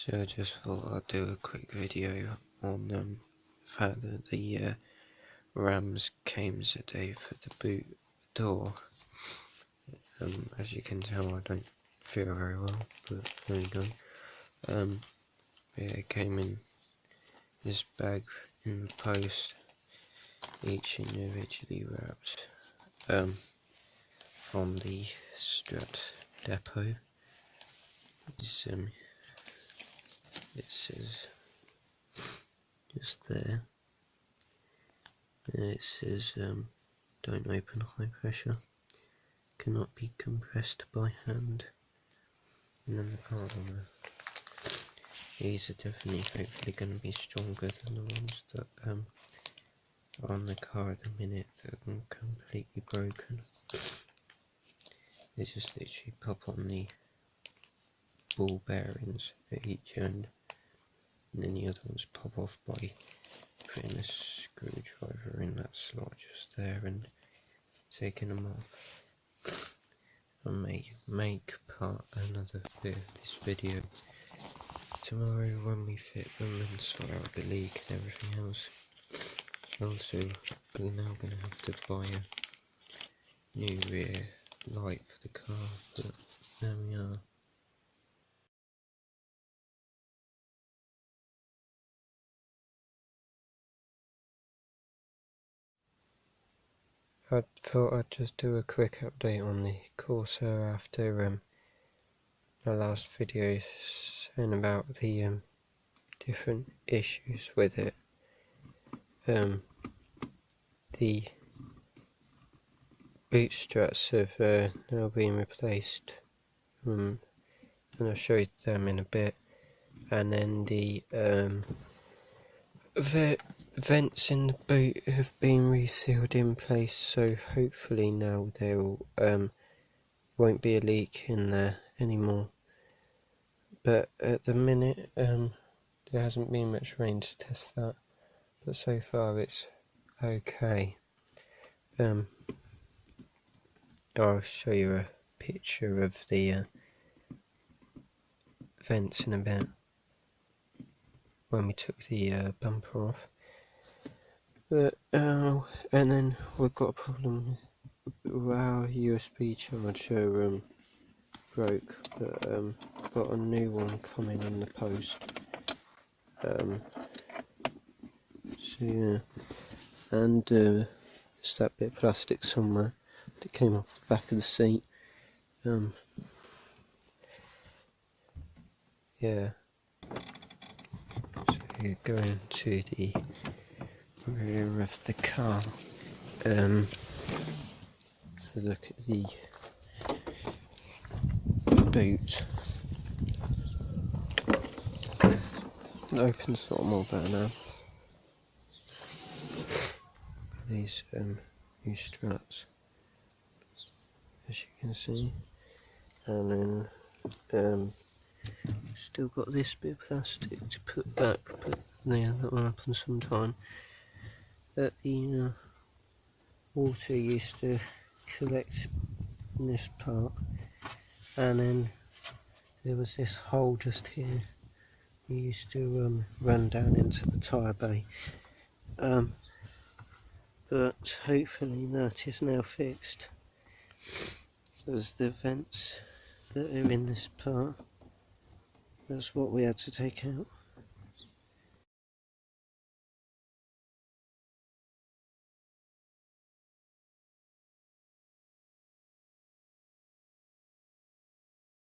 So I just thought I'd do a quick video on the fact that the RAMs came today for the boot door. As you can tell, I don't feel very well, but there you go. Yeah, it came in this bag in the post, each individually wrapped, from the strut depot. It says just there, and it says don't open high pressure, cannot be compressed by hand. And then the part on there, these are definitely hopefully going to be stronger than the ones that are on the car at the minute that are completely broken. They just literally pop on the ball bearings at each end, and then the other ones pop off by putting a screwdriver in that slot just there and taking them off. I may make another bit of this video tomorrow when we fit them and sort out the leak and everything else. Also, we're now going to have to buy a new rear light for the car, but there we are. I thought I'd just do a quick update on the Corsair after my last video saying about the different issues with it. The boot struts have now been replaced, and I'll show you them in a bit. And then the vents in the boot have been resealed in place, so hopefully now there won't be a leak in there anymore. But at the minute there hasn't been much rain to test that, but so far it's okay. I'll show you a picture of the vents in a bit when we took the bumper off. But and then we've got a problem. Our USB charger broke, but got a new one coming in the post. So yeah, and there's that bit of plastic somewhere that came off the back of the seat. Yeah. So you're going to the rear of the car. So look at the boot. It opens a lot more better now. These new struts, as you can see, and then still got this bit of plastic to put back, but yeah, that will happen sometime. But the water used to collect in this part, and then there was this hole just here. It used to run down into the tyre bay, but hopefully that is now fixed. There's the vents that are in this part. That's what we had to take out.